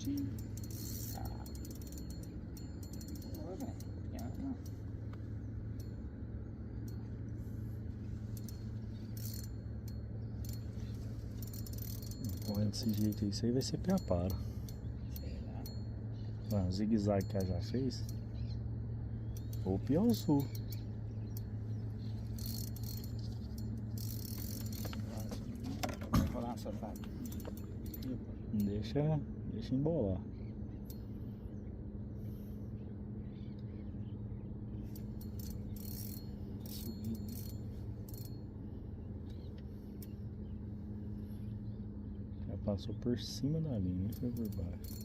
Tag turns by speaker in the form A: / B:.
A: certinho. Ah. Boa, velho.
B: Correndo desse jeito aí, isso aí vai ser piapara.
A: Será?
B: Ah, o zigue-zague que ela já fez. Ou piauzu.
A: Vai rolar uma safada.
B: Deixa embolar.
A: Tá subindo.
B: Já passou por cima da linha, foi por baixo.